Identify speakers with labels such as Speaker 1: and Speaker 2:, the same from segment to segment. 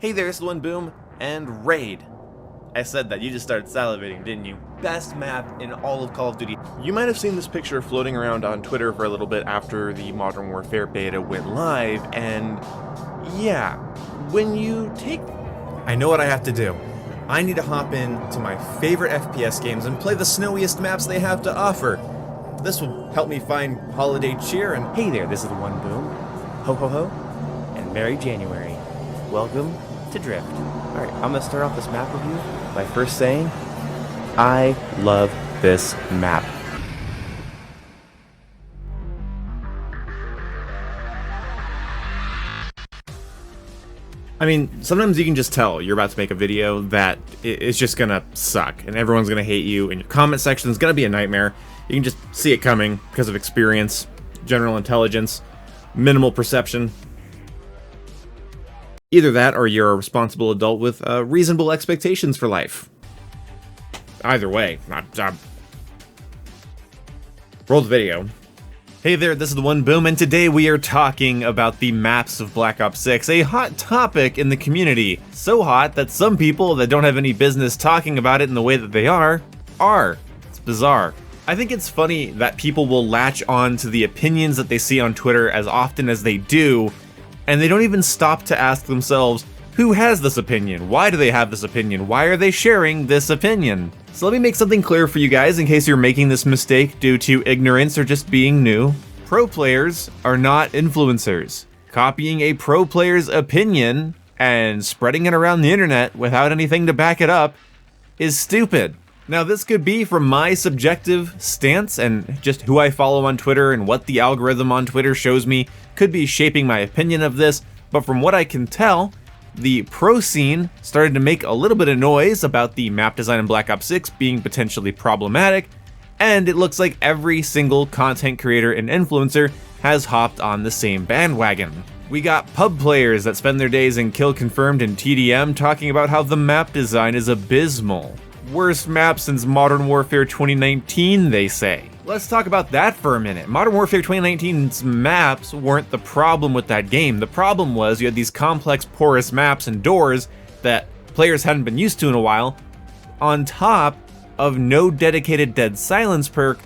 Speaker 1: Hey there, it's the One Boom, and Raid. I said that, you just started salivating, didn't you? Best map in all of Call of Duty. You might have seen this picture floating around on Twitter for a little bit after the Modern Warfare beta went live, and yeah, when you take... I know what I have to do. I need to hop into my favorite FPS games and play the snowiest maps they have to offer. This will help me find holiday cheer and... Hey there, this is the One Boom. Ho ho ho, and Merry January. Welcome to Drift. Alright, I'm gonna start off this map review by first saying, I love this map. I mean, sometimes you can just tell you're about to make a video that it's just gonna suck, and everyone's gonna hate you, and your comment section is gonna be a nightmare. You can just see it coming because of experience, general intelligence, minimal perception. Either that, or you're a responsible adult with reasonable expectations for life. Either way, roll the video. Hey there, this is the One Boom, and today we are talking about the maps of Black Ops 6, a hot topic in the community. So hot that some people that don't have any business talking about it in the way that they are. It's bizarre. I think it's funny that people will latch on to the opinions that they see on Twitter as often as they do, and they don't even stop to ask themselves, who has this opinion? Why do they have this opinion? Why are they sharing this opinion? So let me make something clear for you guys in case you're making this mistake due to ignorance or just being new. Pro players are not influencers. Copying a pro player's opinion and spreading it around the internet without anything to back it up is stupid. Now, this could be from my subjective stance and just who I follow on Twitter and what the algorithm on Twitter shows me could be shaping my opinion of this, but from what I can tell, the pro scene started to make a little bit of noise about the map design in Black Ops 6 being potentially problematic, and it looks like every single content creator and influencer has hopped on the same bandwagon. We got pub players that spend their days in Kill Confirmed and TDM talking about how the map design is abysmal. Worst map since Modern Warfare 2019, they say. Let's talk about that for a minute. Modern Warfare 2019's maps weren't the problem with that game. The problem was you had these complex, porous maps and doors that players hadn't been used to in a while, on top of no dedicated dead silence perk,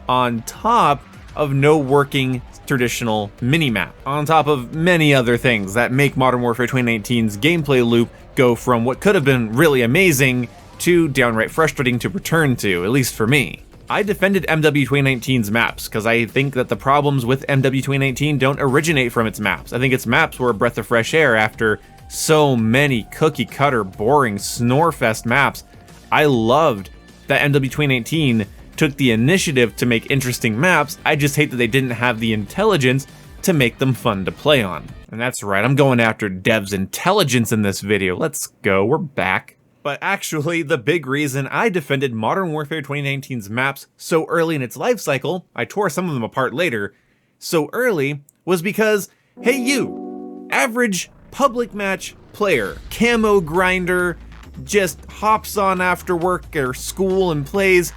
Speaker 1: on top of no working traditional mini-map, on top of many other things that make Modern Warfare 2019's gameplay loop go from what could have been really amazing to downright frustrating to return to, at least for me. I defended MW 2019's maps because I think that the problems with MW 2019 don't originate from its maps. I think its maps were a breath of fresh air after so many cookie cutter, boring, snore-fest maps. I loved that MW 2019 took the initiative to make interesting maps. I just hate that they didn't have the intelligence to make them fun to play on. And that's right, I'm going after devs' intelligence in this video. Let's go, we're back. But actually, the big reason I defended Modern Warfare 2019's maps so early in its life cycle, I tore some of them apart later, so early, was because, hey you, average public match player, camo grinder, just hops on after work or school and plays,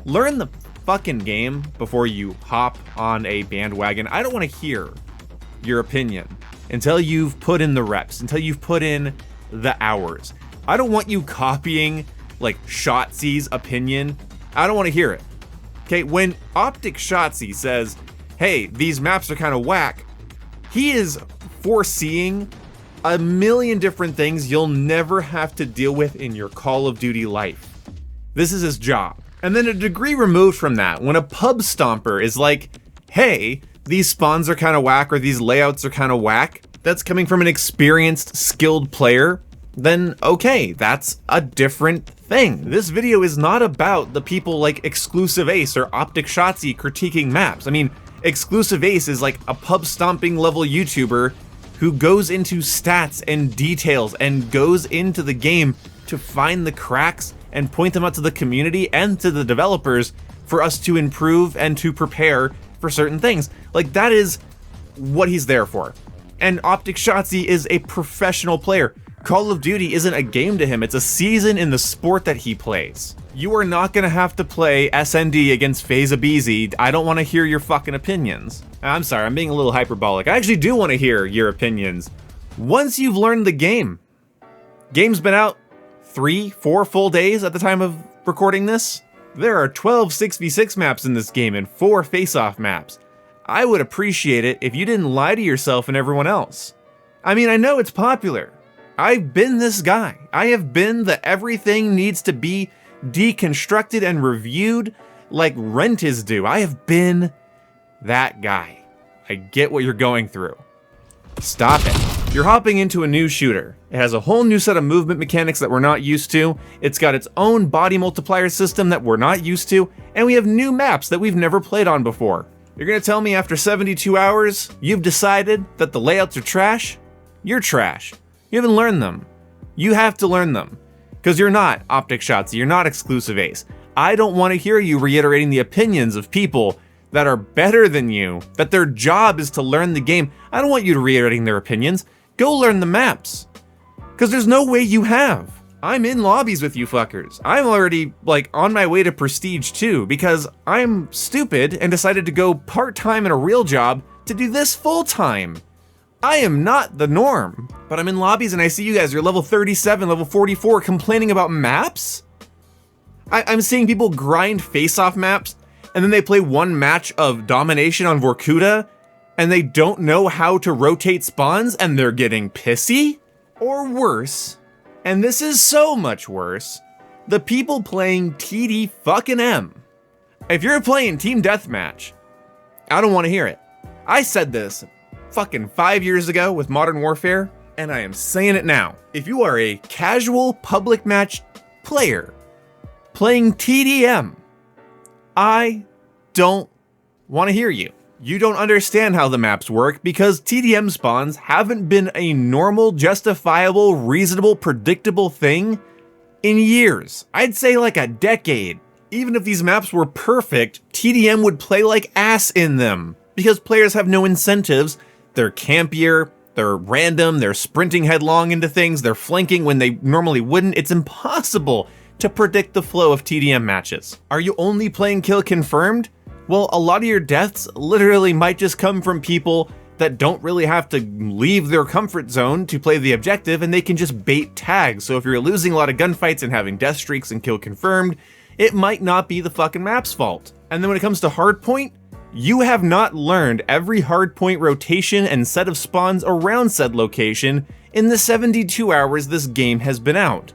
Speaker 1: learn the fucking game before you hop on a bandwagon. I don't want to hear your opinion until you've put in the reps, until you've put in the hours. I don't want you copying, like, Shotzi's opinion. I don't want to hear it. Okay, when Optic Shotzi says, hey, these maps are kind of whack, he is foreseeing a million different things you'll never have to deal with in your Call of Duty life. This is his job. And then a degree removed from that, when a pub stomper is like, hey, these spawns are kind of whack or these layouts are kind of whack, that's coming from an experienced, skilled player, then okay, that's a different thing. This video is not about the people like Exclusive Ace or Optic Shotzi critiquing maps. I mean, Exclusive Ace is like a pub stomping level YouTuber who goes into stats and details and goes into the game to find the cracks and point them out to the community and to the developers for us to improve and to prepare for certain things. Like, that is what he's there for. And Optic Shotzi is a professional player. Call of Duty isn't a game to him, it's a season in the sport that he plays. You are not gonna have to play SND against FaZe Abizi. I don't wanna hear your fucking opinions. I'm sorry, I'm being a little hyperbolic. I actually do wanna hear your opinions. Once you've learned the game, Game's been out 3-4 full days at the time of recording this. There are 12 6v6 maps in this game and 4 face-off maps. I would appreciate it if you didn't lie to yourself and everyone else. I mean, I know it's popular. I've been this guy. I have been the everything needs to be deconstructed and reviewed like Rent is due. I have been that guy. I get what you're going through. Stop it. You're hopping into a new shooter. It has a whole new set of movement mechanics that we're not used to. It's got its own body multiplier system that we're not used to, and we have new maps that we've never played on before. You're gonna tell me after 72 hours, you've decided that the layouts are trash? You're trash. You haven't learned them. You have to learn them. Because you're not Optic Shotzzy, you're not Exclusive Ace. I don't want to hear you reiterating the opinions of people that are better than you, that their job is to learn the game. I don't want you to reiterating their opinions. Go learn the maps. Because there's no way you have. I'm in lobbies with you fuckers. I'm already, like, on my way to Prestige 2 because I'm stupid and decided to go part-time in a real job to do this full-time. I am not the norm, but I'm in lobbies and I see you guys, you're level 37, level 44, complaining about maps? I'm seeing people grind face-off maps, and then they play one match of Domination on Vorkuta, and they don't know how to rotate spawns, and they're getting pissy? Or worse, and this is so much worse, the people playing TD fucking M. If you're playing Team Deathmatch, I don't want to hear it. I said this fucking 5 years ago with Modern Warfare, and I am saying it now. If you are a casual public match player playing TDM, I don't want to hear you. You don't understand how the maps work because TDM spawns haven't been a normal, justifiable, reasonable, predictable thing in years. I'd say like a decade. Even if these maps were perfect, TDM would play like ass in them because players have no incentives. They're campier, they're random, they're sprinting headlong into things, they're flanking when they normally wouldn't. It's impossible to predict the flow of TDM matches. Are you only playing kill confirmed? Well, a lot of your deaths literally might just come from people that don't really have to leave their comfort zone to play the objective, and they can just bait tags. So if you're losing a lot of gunfights and having death streaks and kill confirmed, it might not be the fucking map's fault. And then when it comes to hardpoint, you have not learned every hardpoint rotation and set of spawns around said location in the 72 hours this game has been out.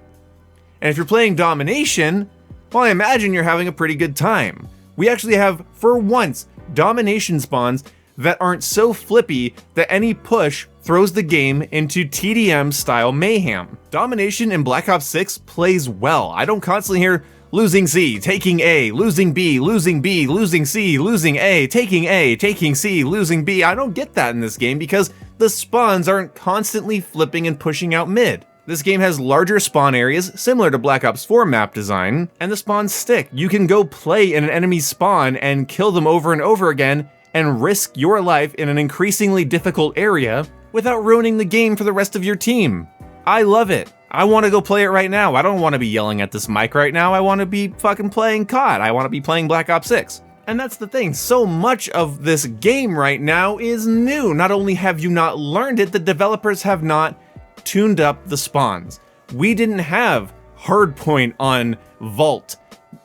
Speaker 1: And if you're playing Domination, well, I imagine you're having a pretty good time. We actually have, for once, Domination spawns that aren't so flippy that any push throws the game into TDM style mayhem. Domination in Black Ops 6 plays well. I don't constantly hear losing C, taking A, losing B, losing B, losing C, losing A, taking C, losing B. I don't get that in this game because the spawns aren't constantly flipping and pushing out mid. This game has larger spawn areas, similar to Black Ops 4 map design, and the spawns stick. You can go play in an enemy's spawn and kill them over and over again and risk your life in an increasingly difficult area without ruining the game for the rest of your team. I love it. I want to go play it right now. I don't want to be yelling at this mic right now. I want to be fucking playing COD. I want to be playing Black Ops 6. And that's the thing, so much of this game right now is new. Not only have you not learned it, the developers have not tuned up the spawns. We didn't have hardpoint on Vault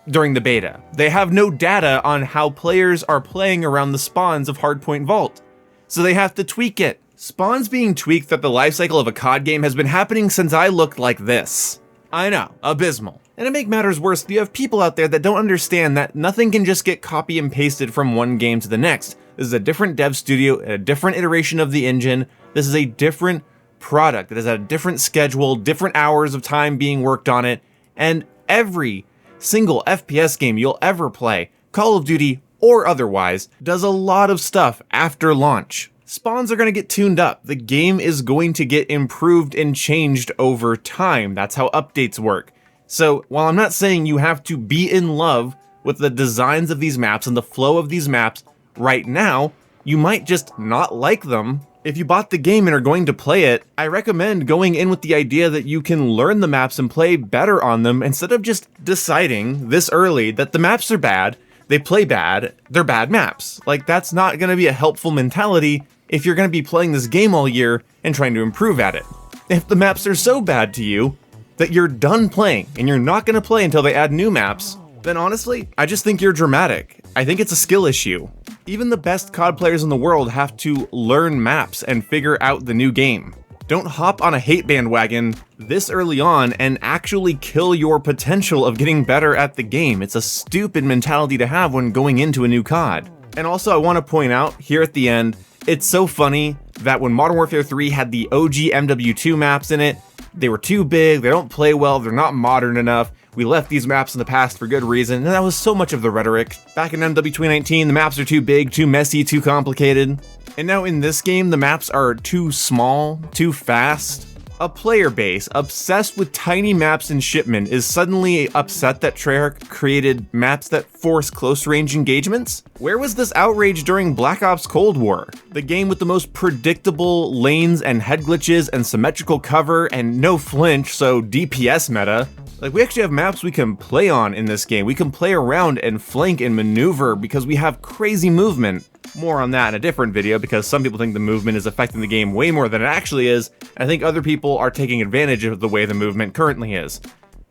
Speaker 1: during the beta. They have no data on how players are playing around the spawns of hardpoint Vault. So they have to tweak it. Spawns being tweaked throughout the lifecycle of a COD game has been happening since I looked like this. I know, abysmal. And to make matters worse, you have people out there that don't understand that nothing can just get copy and pasted from one game to the next. This is a different dev studio, a different iteration of the engine. This is a different product that has a different schedule, different hours of time being worked on it, and every single FPS game you'll ever play, Call of Duty or otherwise, does a lot of stuff after launch. Spawns are going to get tuned up. The game is going to get improved and changed over time. That's how updates work. So while I'm not saying you have to be in love with the designs of these maps and the flow of these maps right now, you might just not like them. If you bought the game and are going to play it, I recommend going in with the idea that you can learn the maps and play better on them instead of just deciding this early that the maps are bad, they play bad, they're bad maps. Like, that's not going to be a helpful mentality if you're going to be playing this game all year and trying to improve at it. If the maps are so bad to you, that you're done playing and you're not going to play until they add new maps, then honestly, I just think you're dramatic. I think it's a skill issue. Even the best COD players in the world have to learn maps and figure out the new game. Don't hop on a hate bandwagon this early on and actually kill your potential of getting better at the game. It's a stupid mentality to have when going into a new COD. And also, I want to point out here at the end, it's so funny that when Modern Warfare 3 had the OG MW2 maps in it, they were too big, they don't play well, they're not modern enough. We left these maps in the past for good reason, and that was so much of the rhetoric. Back in MW 2019, the maps are too big, too messy, too complicated. And now in this game, the maps are too small, too fast. A player base obsessed with tiny maps and shipment is suddenly upset that Treyarch created maps that force close-range engagements? Where was this outrage during Black Ops Cold War? The game with the most predictable lanes and head glitches and symmetrical cover and no flinch, so DPS meta. Like, we actually have maps we can play on in this game. We can play around and flank and maneuver because we have crazy movement. More on that in a different video, because some people think the movement is affecting the game way more than it actually is, and I think other people are taking advantage of the way the movement currently is.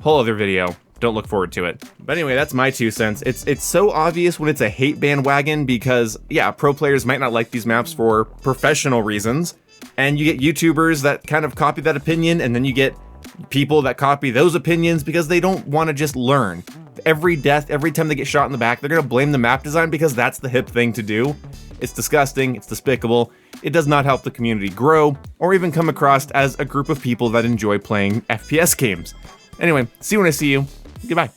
Speaker 1: Whole other video. Don't look forward to it. But anyway, that's my 2 cents. It's so obvious when it's a hate bandwagon because, yeah, pro players might not like these maps for professional reasons, and you get YouTubers that kind of copy that opinion, and then you get people that copy those opinions because they don't want to just learn. Every death, every time they get shot in the back, they're going to blame the map design because that's the hip thing to do. It's disgusting, it's despicable, it does not help the community grow, or even come across as a group of people that enjoy playing FPS games. Anyway, see you when I see you. Goodbye.